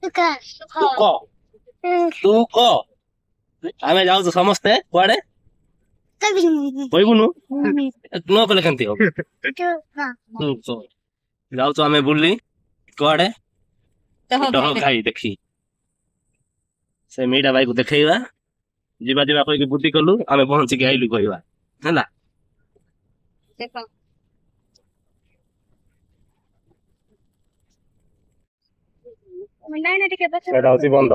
तू कह तू कह आमे जाऊ समस्ते कुआडे कहबुनु न कले केंती हो जाऊ आमे बुली कुआडे डह खाई देखी से मीडा भाई को देखैबा जीवा जीवा कहि बुद्धि कलु आमे पहुंची के आइलु कहबा हैला ସେଟା ହଉଛି ବନ୍ଧ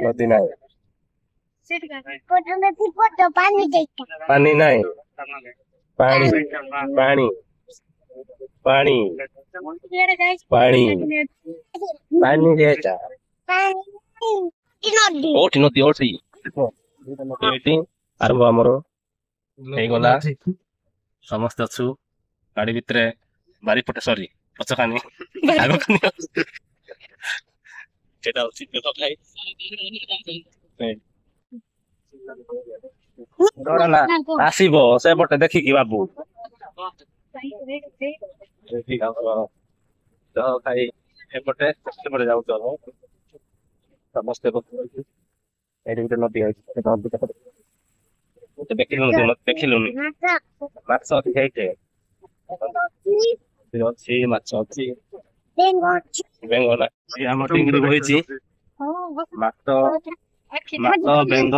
ନଦୀ ନାହିଁ ପାଣି ନାହିଁ ପାଣି ପାଣି ପାଣି ପାଣି ପାଣି ଏଟା ଓଠି ନଦୀ ଓଠି ଏଠି ଆରମ୍ଭ ଆମର ହେଇଗଲା ସମସ୍ତେ ଅଛୁ ଗାଡି ଭିତରେ ବାରିପଟେ ସରି ପଛକାନି ଆଗକାନି ସେଟା ହଉଛି ଖାଇ ନା ଆସିବ ସେପଟେ ଦେଖିକି ବାବୁ ଖାଇ ଏପଟେ ସେପଟେ ଯାଉଛ ସମସ୍ତେ ଏଇଠି ଗୋଟେ ନଦୀ ଅଛି ଦେଖିଲୁନି ମାଛ ଅଛି ସେଇଠି ଅଛି ମାଛ ଅଛି ବେଙ୍ଗ ଆମ ଟିଙ୍ଗିରେ ବହିଛି ମାଛ ମାଛ ବେଙ୍ଗ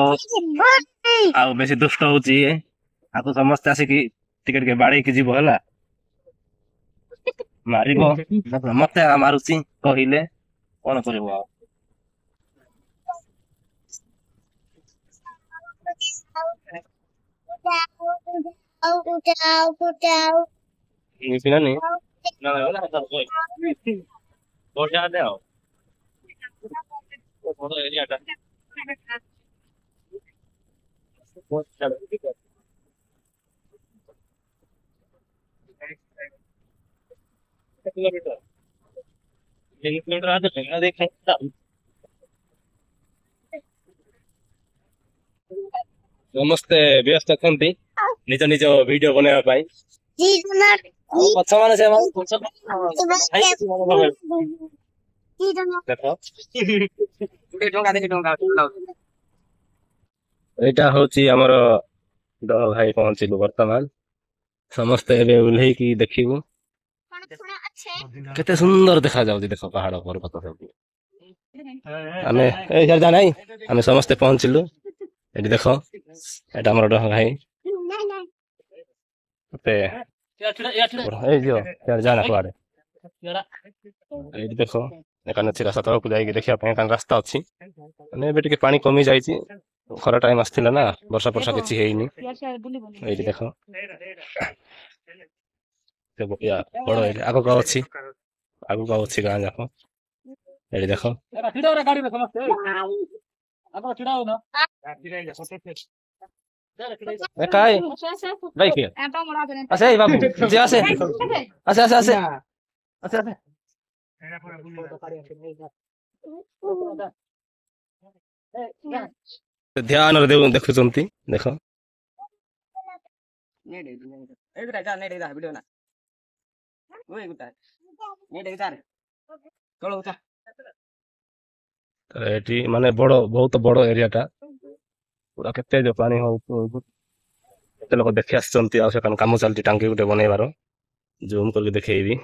ଆଉ ବେଶୀ ଦୁଷ୍ଟ ହଉଛି ଆକୁ ସମସ୍ତେ ଆସିକି ଟିକେ ଟିକେ ବାଡେଇକି ଯିବ ହେଲା ମାରିବ ମତେ ମାରୁଛି କହିଲେ କଣ କରିବ ଆଉ ପିଲାନି ଏରିଆଟା ସମସ୍ତେ ବ୍ୟସ୍ତ ଅଛନ୍ତି ନିଜ ନିଜ ଭିଡିଓ ବନେଇବା ପାଇଁ ପଛ ମାନେ ଏଇଟା ହଉଛି ଆମର ଡହ ଭାଇ ପହଞ୍ଚିଲୁ ବର୍ତ୍ତମାନ ସମସ୍ତେ ଏବେ ଓହ୍ଲେଇକି ଦେଖିବୁ କେତେ ସୁନ୍ଦର ଦେଖା ଯାଉଛି ଦେଖ ପାହାଡ ପର୍ବତ ସବୁ ଆମେ ନାଇଁ ଆମେ ସମସ୍ତେ ପହଞ୍ଚିଲୁ ଏଠି ଦେଖ ଏଇଟା ଆମର ଡହ ଭାଇ जाना कुआडे ଏଇଠି ଦେଖ ଏକାନେ ଥିଲା ତଳକୁ ଯାଇକି ଦେଖିବା ପାଇଁ ଏକାନେ ରାସ୍ତା ଅଛି ମାନେ ଏବେ ଟିକେ ପାଣି କମି ଯାଇଛି ଖରା ଟାଇମ ଆସିଥିଲା ନା ବର୍ଷା ବର୍ଷା କିଛି ହେଇନି ଏଇଠି ଦେଖ ବଡ ଏଇଠି ଆଗକୁ ଅଛି ଗାଁ ଯାକ ଏଇଠି ଦେଖ काय भाई किया अच्छा ये बाबू जी आसे अच्छा अच्छा आसे अच्छा अच्छा ध्यान रे देखुचंती देख एटी माने बड़ बहुत बड़ एरिया टा पूरा केते जो पानी हो केते लोग देखि आछंती आ से काम चलती टांकी गुटे बनैबार जूम करके देखैबी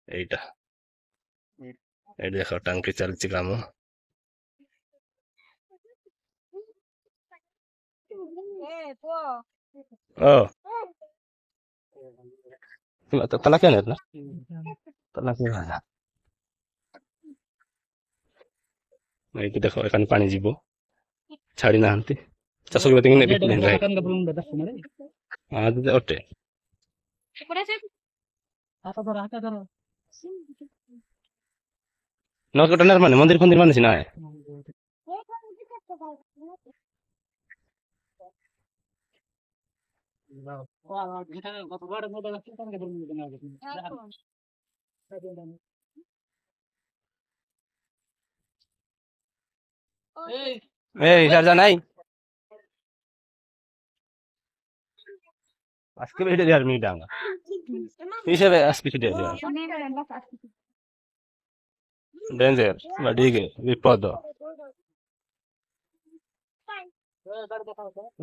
एटा एटी देख टांकी चलती काम ओ तो तला क्या नेतला तला क्या ଏଇଠି ଦେଖ ଏକାନି ପାଣି ଯିବ ଛାଡି ନାହାନ୍ତି ଚାଷ କରିବା ପାଇଁ ନେବେ ଅଟେ ନକଟ ମାନେ ମନ୍ଦିର ଫନ୍ଦିର ମାନେ ସିନା এই সারজা নাই আজকে বেটে দেওয়ার মিনিট আঙ্গা হিসেবে আজকে ছুটে দেওয়ার ডেঞ্জার বা ডিগে বিপদ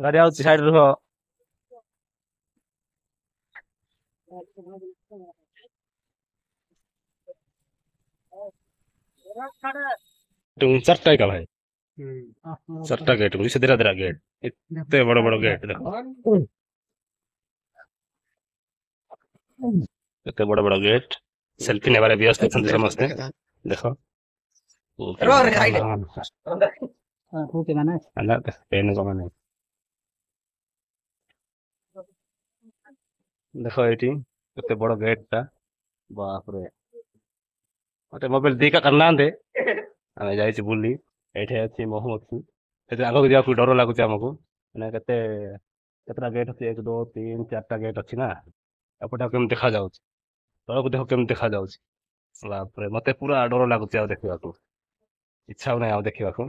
গাড়ি আଉଛି সাইড ରୁହ चारटा का भाई चारटा गेट बुझे धीरे धीरे गेट इतने बड़ बड़ गेट देखो इतने बड़ बड़ गेट सेल्फी नेबारे व्यस्त अछंती समस्ते देखो पेन को माने देखो एटी इतने बड़ गेट टा बाप रे मते मोबाइल दिका करना दे ଆମେ ଯାଇଛୁ ବୁଲି ଏଇଠି ଅଛି ମହୁମକ୍ଷୀ ସେଠି ଆଗକୁ ଯିବାକୁ ଡର ଲାଗୁଛି ଆମକୁ ମାନେ କେତେଟା ଗେଟ୍ ଅଛି 1 2 3 4ଟା ଗେଟ୍ ଅଛି ନା ଏପଟେ କେମିତି ଦେଖାଯାଉଛି ତଳକୁ ଦେଖ କେମିତି ଦେଖାଯାଉଛି ବାପରେ ମତେ ପୁରା ଡର ଲାଗୁଛି ଆଉ ଦେଖିବାକୁ ଇଚ୍ଛା ହଉନାହିଁ ଆଉ ଦେଖିବାକୁ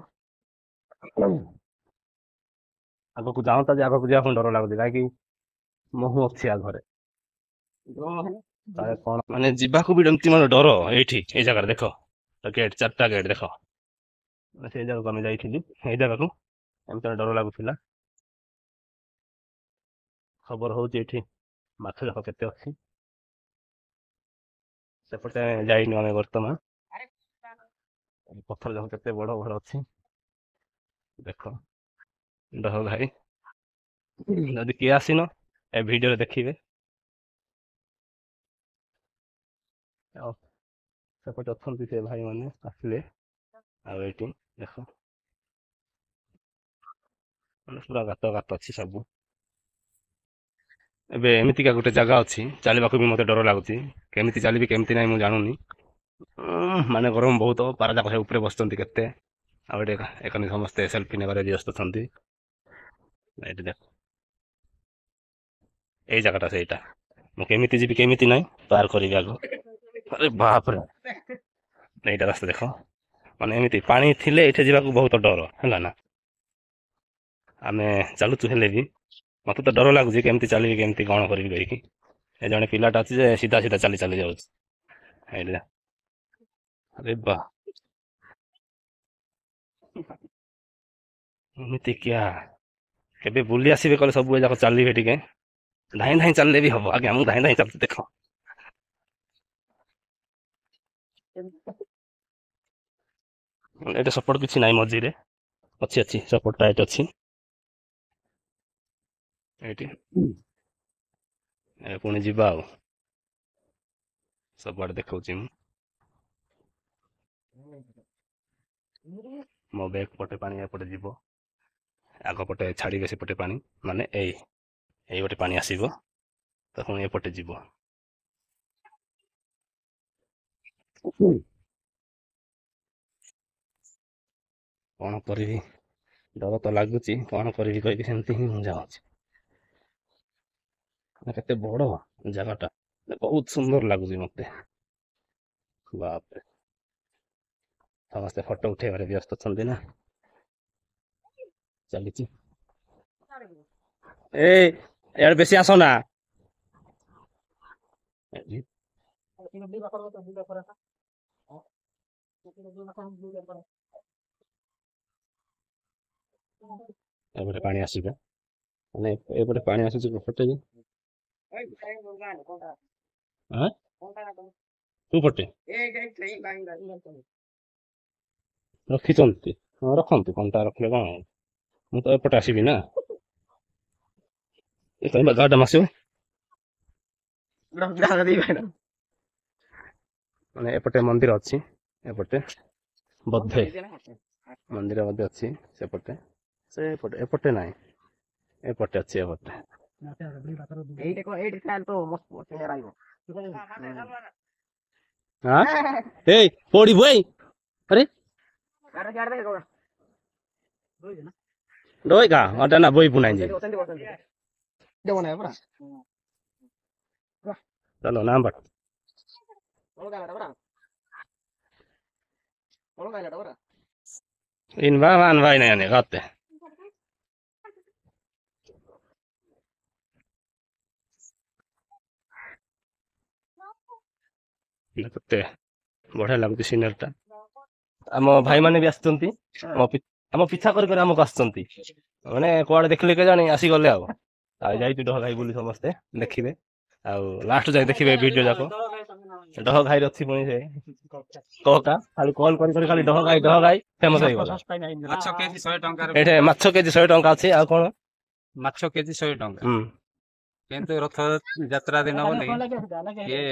ଆଗକୁ ଯାଉଁତା ଯେ ଆଗକୁ ଯିବା ପାଇଁ ଡର ଲାଗୁଛି କାହିଁକି ମହୁମକ୍ଷୀ ଆଗରେ କାଳେ କଣ ମାନେ ଯିବାକୁ ବି ଏମିତି ମାନେ ଡର ଏଇଠି ଏଇ ଜାଗାରେ ଦେଖ ଗେଟ୍ 4ଟା ଗେଟ୍ ଦେଖ ସେଇ ଜାଗାକୁ ଆମେ ଯାଇଥିଲି ଏଇ ଜାଗାକୁ ଏମିତି ଡର ଲାଗୁଥିଲା ଖବର ହଉଛି ଏଠି ମାଛ ଯାକ କେତେ ଅଛି ସେପଟେ ଯାଇନୁ ଆମେ ବର୍ତ୍ତମାନ ପଥର ଯାକ କେତେ ବଡ ବଡ ଅଛି ଦେଖ ଦେଖ ଭାଇ ଯଦି କିଏ ଆସିନ ଏ ଭିଡିଓରେ ଦେଖିବେ ଆଉ ସେପଟେ ଅଛନ୍ତି ସେ ଭାଇମାନେ ଆସିଲେ ଆଉ ଏଇଠି ଦେଖ ମାନେ ପୁରା ଗାତ ଗାତ ଅଛି ସବୁ ଏବେ ଏମିତିକା ଗୋଟେ ଜାଗା ଅଛି ଚାଲିବାକୁ ବି ମତେ ଡର ଲାଗୁଛି କେମିତି ଚାଲିବି କେମିତି ନାହିଁ ମୁଁ ଜାଣୁନି ମାନେ ଗରମ ବହୁତ ପାରାଯାକ ସେ ଉପରେ ବସୁଛନ୍ତି କେତେ ଆଉ ଏଠି ଏখানে ସମସ୍ତେ ସେଲ୍ଫି ନେବାରେ ବ୍ୟସ୍ତ ଅଛନ୍ତି ଏଇଠି ଦେଖ ଏଇ ଜାଗାଟା ସେଇଟା ମୁଁ କେମିତି ଯିବି କେମିତି ନାହିଁ ପାର କରିବି ଆଗ ଆରେ ବାପରେ ଏଇଟା ରାସ୍ତା ଦେଖ ମାନେ ଏମିତି ପାଣି ଥିଲେ ଏଠି ଯିବାକୁ ବହୁତ ଡର ହେଲା ନା ଆମେ ଚାଲୁଛୁ ହେଲେ ବି ମତେ ତ ଡର ଲାଗୁଛି କେମିତି ଚାଲିବି କେମିତି କଣ କରିବି କହିକି ଏ ଜଣେ ପିଲାଟା ଅଛି ଯେ ସିଧା ସିଧା ଚାଲି ଚାଲି ଯାଉଛି ଏଇଟା ଆରେ ବା ଏମିତି କିଆ କେବେ ବୁଲି ଆସିବେ କହିଲେ ସବୁ ଯାକ ଚାଲିବେ ଟିକେ ଧାଇଁ ଧାଇଁ ଚାଲିଲେ ବି ହବ ଆଜ୍ଞା ମୁଁ ଧାଇଁ ଧାଇଁ ଚାଲୁଛି ଦେଖ ଏଇଟା ସପୋର୍ଟ କିଛି ନାହିଁ ମଝିରେ ଅଛି ଅଛି ସପୋର୍ଟ ଟାଇଟ୍ ଅଛି ଏଇଠି ପୁଣି ଯିବା ଆଉ ସବୁଆଡେ ଦେଖଉଛି ମୁଁ ମୋ ବ୍ୟାଗ୍ ପଟେ ପାଣି ଏପଟେ ଯିବ ଆଗ ପଟେ ଛାଡ଼ିବେ ସେପଟେ ପାଣି ମାନେ ଏଇ ଗୋଟେ ପାଣି ଆସିବ ତ ପୁଣି ଏପଟେ ଯିବ କଣ କରିବି ଡର ତ ଲାଗୁଛି କଣ କରିବି କହିବି ସେମିତି ହିଁ ମୁଁ ଯାଉଛି କେତେ ବଡ ଜାଗାଟା ବହୁତ ସୁନ୍ଦର ଲାଗୁଛି ମତେ ବାପରେ ସମସ୍ତେ ଫଟୋ ଉଠେଇବାରେ ବ୍ୟସ୍ତ ଅଛନ୍ତି ନା ଚାଲିଛି ଏଇ ଇଆଡେ ବେଶୀ ଆସ ନା ଏପଟେ ପାଣି ଆସିବ ମାନେ ଏପଟେ ପାଣି ଆସୁଛି ପଟେ ଆଁ ତୁ ପଟେ ରଖିଛନ୍ତି ହଁ ରଖନ୍ତୁ କଣ୍ଟା ରଖିଲେ କଣ ହବ? ମୁଁ ତ ଏପଟେ ଆସିବି ନା ଏ ତମ ଗାଁଟା ମାସିବ ମାନେ ଏପଟେ ମନ୍ଦିର ଅଛି ଏପଟେ ବୋଧେ ମନ୍ଦିର ମଧ୍ୟ ଅଛି ସେପଟେ ସେପଟେ ଏପଟେ ନାହିଁ ଏପଟେ ଅଛି ଏପଟେ ହଁ ଏଇ ପଡିବୁ ଏଇ ଆରେ ଡୋଇ କା ଅଟା ନା ବଇ ପୁନାଇ ଯେ चलो ना but In va van vai ne gatte. ଦେଖତେ ବଢିଆ ଲାଗୁଛି ସିନେରୀ ଟା। ଆମ ଭାଇମାନେ ବି ଆସିଛନ୍ତି ଆମ ପିଛା କରି କରି ଆମକୁ ଆସିଛନ୍ତି ମାନେ କୁଆଡେ ଦେଖିଲେ କେଜାଣି ଆସିଗଲେ ଆଉ ଯାଇଛୁ ଡହ ଘାଇ ବୁଲି ସମସ୍ତେ ଦେଖିବେ ଆଉ ଲାଷ୍ଟ ଯାଏ ଦେଖିବେ ଭିଡିଓ ଯାକ ଡହ ଘାଇରେ ଅଛି ପୁଣି ସେ କକା ଖାଲି କଲ୍ କରି କରି ଖାଲି ଡହ ଘାଇ ଫେମସ ହେଇଗଲା। ମାଛ କେଜି 100 ଟଙ୍କାରେ ଏଠି ମାଛ କେଜି 100 ଟଙ୍କା ଅଛି ଆଉ କଣ ମାଛ କେଜି 100 ଟଙ୍କା ହୁଁ କିନ୍ତୁ ରଥ ଯାତ୍ରା ଦିନ ବୋଲି ଇଏ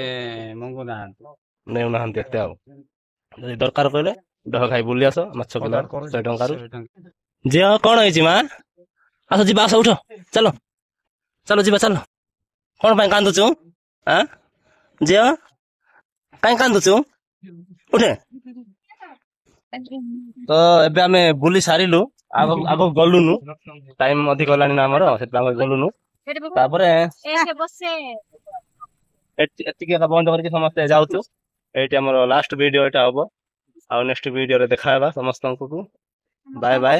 ମଙ୍ଗୁନାହାନ୍ତି। ନେଉନାହାନ୍ତି ଏତେ ଆଉ ଯଦି ଦରକାର କହିଲେ ଡହ ଘାଇ ବୁଲି ଆସ ମାଛ କିଲୋ 100 ଟଙ୍କାରୁ 100 ଟଙ୍କା ଝିଅ କଣ ହେଇଛି ମା ଆସ ଯିବା ଆସ ଉଠ ଚାଲ ଚାଲ ଯିବା ଚାଲ କଣ ପାଇଁ କାନ୍ଦୁଛୁ ଆଁ ଝିଅ କାଇଁ କାନ୍ଦୁଛୁ ଉଠେ ତ ଏବେ ଆମେ ବୁଲି ସାରିଲୁ ଆଗକୁ ଗଲୁନୁ ଟାଇମ ଅଧିକ ହେଲାଣି ନା ଆମର ସେଥିପାଇଁ ଆମେ ଗଲୁନୁ ତାପରେ ଏତିକି ଏକା ବନ୍ଦ କରିକି ସମସ୍ତେ ଯାଉଛୁ ଏଇଠି ଆମର ଲାଷ୍ଟ ଭିଡିଓ ଏଇଟା ହବ ଆଉ ନେକ୍ସଟ ଭିଡିଓରେ ଦେଖା ହେବା ସମସ୍ତଙ୍କୁ ବାଏ ବାଏ।